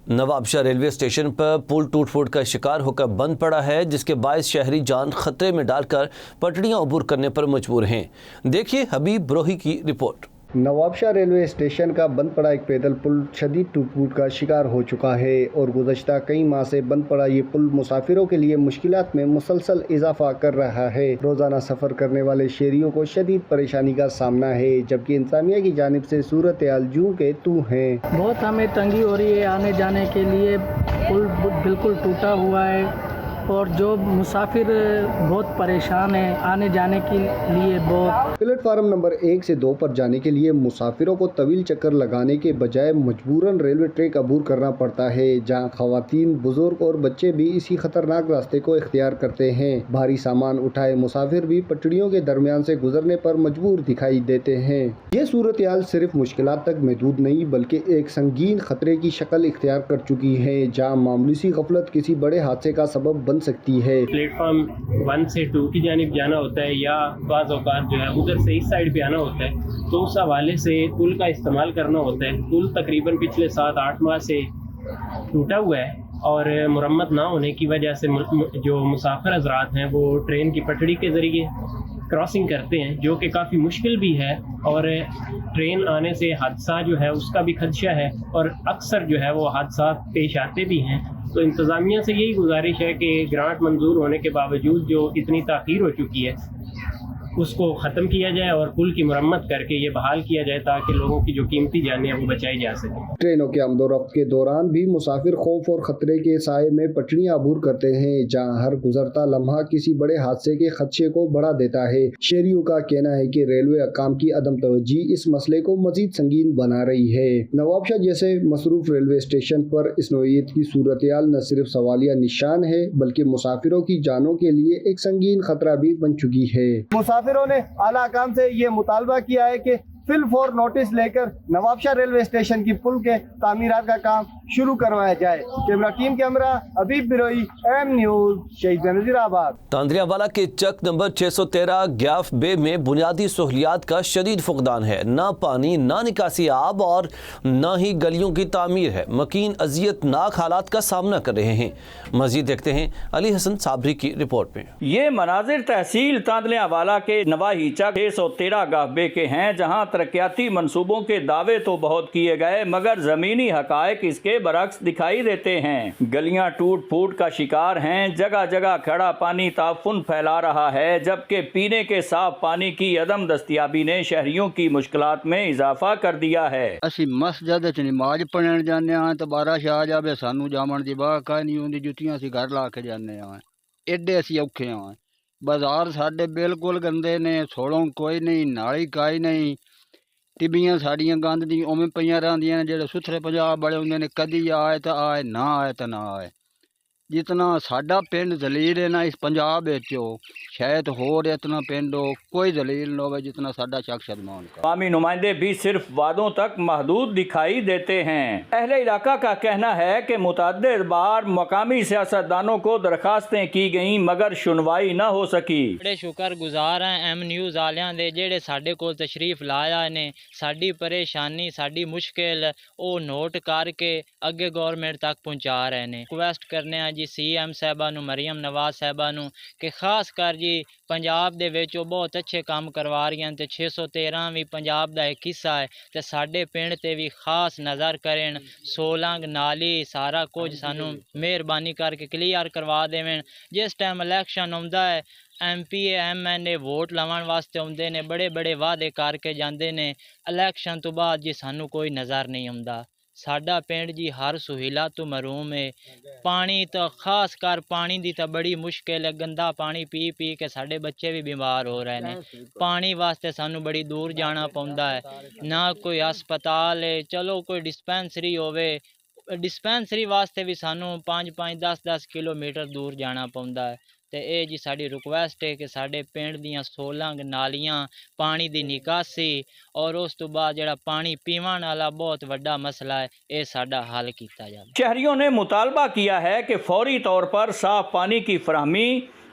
Nawabshah railway station پر پل ٹوٹ پھوٹ کا شکار ہو کر بند پڑا ہے، جس کے باعث شہری جان خطرے میں ڈال کر پٹڑیاں عبور کرنے پر مجبور ہیں۔ دیکھیے حبیب بروہی کی رپورٹ۔ نوابشاہ ریلوے اسٹیشن کا بند پڑا ایک پیدل پل شدید ٹوٹ پھوٹ کا شکار ہو چکا ہے اور گزشتہ کئی ماہ سے بند پڑا یہ پل مسافروں کے لیے مشکلات میں مسلسل اضافہ کر رہا ہے۔ روزانہ سفر کرنے والے شہریوں کو شدید پریشانی کا سامنا ہے، جبکہ انتظامیہ کی جانب سے صورتحال جوں کے توں ہے۔ بہت ہمیں تنگی ہو رہی ہے آنے جانے کے لیے، پل بالکل ٹوٹا ہوا ہے اور جو مسافر بہت پریشان ہیں آنے جانے کے لیے۔ بہت پلیٹ فارم نمبر 1 سے 2 پر جانے کے لیے مسافروں کو طویل چکر لگانے کے بجائے مجبوراً ریلوے ٹریک عبور کرنا پڑتا ہے، جہاں خواتین، بزرگ اور بچے بھی اسی خطرناک راستے کو اختیار کرتے ہیں۔ بھاری سامان اٹھائے مسافر بھی پٹڑیوں کے درمیان سے گزرنے پر مجبور دکھائی دیتے ہیں۔ یہ صورتحال صرف مشکلات تک محدود نہیں بلکہ ایک سنگین خطرے کی شکل اختیار کر چکی ہے، جہاں معمولی سی غفلت کسی بڑے حادثے کا سبب بن سکتی ہے۔ پلیٹ فارم 1 سے 2 کی جانب جانا ہوتا ہے یا بعض اوقات جو ہے ادھر سے اس سائڈ پہ آنا ہوتا ہے، تو اس حوالے سے پل کا استعمال کرنا ہوتا ہے۔ پل تقریباً پچھلے 7-8 ماہ سے ٹوٹا ہوا ہے اور مرمت نہ ہونے کی وجہ سے جو مسافر حضرات ہیں وہ ٹرین کی پٹڑی کے ذریعے کراسنگ کرتے ہیں، جو کہ کافی مشکل بھی ہے اور ٹرین آنے سے حادثہ جو ہے اس کا بھی خدشہ ہے اور اکثر جو ہے وہ حادثات پیش آتے بھی ہیں۔ تو انتظامیہ سے یہی گزارش ہے کہ گرانٹ منظور ہونے کے باوجود جو اتنی تاخیر ہو چکی ہے اس کو ختم کیا جائے اور پل کی مرمت کر کے یہ بحال کیا جائے تاکہ لوگوں کی جو قیمتی جانیں وہ بچائی جا سکیں۔ ٹرینوں کے آمد و رفت کے دوران بھی مسافر خوف اور خطرے کے سائے میں پٹڑیاں عبور کرتے ہیں، جہاں ہر گزرتا لمحہ کسی بڑے حادثے کے خدشے کو بڑھا دیتا ہے۔ شہریوں کا کہنا ہے کہ ریلوے حکام کی عدم توجہی اس مسئلے کو مزید سنگین بنا رہی ہے۔ نوابشاہ جیسے مصروف ریلوے اسٹیشن پر اس نوعیت کی صورتحال نہ صرف سوالیہ نشان ہے بلکہ مسافروں کی جانوں کے لیے ایک سنگین خطرہ بھی بن چکی ہے۔ مسافروں نے اعلیٰ حکام سے یہ مطالبہ کیا ہے کہ فی الفور نوٹس لے کر نوابشاہ ریلوے اسٹیشن کی پل کے تعمیرات کا کام شروع کروایا جائے۔ کیمرہ ٹیم کے ہمراہ حبیب بروئی، ایم نیوز، شہید بینظیر آباد۔ تاندریاوالا کے چک نمبر 613 گیاف بے میں بنیادی سہولیات کا شدید فقدان ہے، نہ پانی، نہ نکاسی آب اور نہ ہی گلیوں کی تعمیر ہے۔ مکین اذیت ناک حالات کا سامنا کر رہے ہیں۔ مزید دیکھتے ہیں علی حسن صابری کی رپورٹ میں۔ یہ مناظر تحصیل تاندریاوالا کے نواحی چک 613 گیاف بے کے ہیں، جہاں ترقیاتی منصوبوں کے دعوے تو بہت کیے گئے مگر زمینی حقائق اس کے برعکس دکھائی دیتے ہیں۔ گلیاں ٹوٹ پھوٹ کا شکار ہیں، جگہ جگہ کھڑا پانی تعفن پھیلا رہا ہے، جبکہ پینے کے صاف پانی کی عدم دستیابی نے شہریوں کی مشکلات میں اضافہ کر دیا ہے۔ اسی مسجد وچ نماز پڑھن جانے ہاں تو بارش آ جاوے سانو جامن دی باہ کائیں نہیں ہوندی، جتیاں اسی گھر لا کے جانے ہاں، ایڈے اسی اوکھے ہاں۔ بازار ساڈے بالکل گندے نے، سوڑوں کوئی نہیں، نالی کائی نہیں، ٹبیاں ساڑیاں گند دی اوویں پیاں رہندیاں نے، جڑے ستھرے پنجاب بڑے ہوندے نے کدی آئے تو آئے، نہ آئے تو نہ آئے۔ جتنا ساڈا پنڈ ذلیل ہے نا اس پنجاب وچ، شاید ہور اتنا پنڈ کوئی ذلیل نہ ہوئے جتنا ساڈا چک شدمان کا۔ عوامی نمائندے بھی صرف وعدوں تک محدود دکھائی دیتے ہیں۔ اہل علاقہ کا کہنا ہے کہ متعدد بار مقامی سیاستدانوں کو درخواستیں کی گئیں مگر سنوائی نہ ہو سکی۔ بڑے شکر گزار ہیں ایم نیوز والیاں دے جڑے ساڈے کول تشریف لایا نے، ساڈی پریشانی، ساڈی مشکل او نوٹ کر کے اگے گورنمنٹ تک پہنچا رہے نے۔ ریکویسٹ کرنے ہیں جی سی ایم صاحبہ نو، مریم نواز صاحبہ نو کہ خاص کر جی پنجاب دے وچ بہت اچھے کام کروا رہی ہیں تے 613 بھی پنجاب دا ایک حصہ ہے تے ساڈے پنڈ تے بھی خاص نظر کرن، سولنگ نالی سارا کچھ سانو مہربانی کر کے کلیئر کروا دیویں۔ جس ٹائم الیکشن آਉਂدا ہے ایم پی ایم این اے ووٹ لون واسطے آتے نے، بڑے بڑے وعدے کر کے جاندے نے، الیکشن تو بعد جی سانو کوئی نظر نہیں آتا۔ ساڈا پنڈ جی ہر سہولت تو محروم ہے، پانی تو خاص کر پانی دی تو بڑی مشکل ہے، گندا پانی پی پی کے ساڈے بچے بھی بیمار ہو رہے ہیں۔ پانی واسطے سانو بڑی دور جانا پوندا ہے، نہ کوئی ہسپتال ہے، چلو کوئی ڈسپینسری ہووے، ڈسپینسری واسطے بھی سانو 5-10 کلومیٹر دور جانا پوندا ہے۔ تے اے جی ساڈی ریکویسٹ ہے کہ ساڈے پنڈ دیاں سولنگ نالیاں، پانی دی نکاسی اور اس تو بعد جڑا پانی پیون والا بہت وڈا مسئلہ ہے، اے ساڈا حل کیتا جائے۔ شہریوں نے مطالبہ کیا ہے کہ فوری طور پر صاف پانی کی فراہمی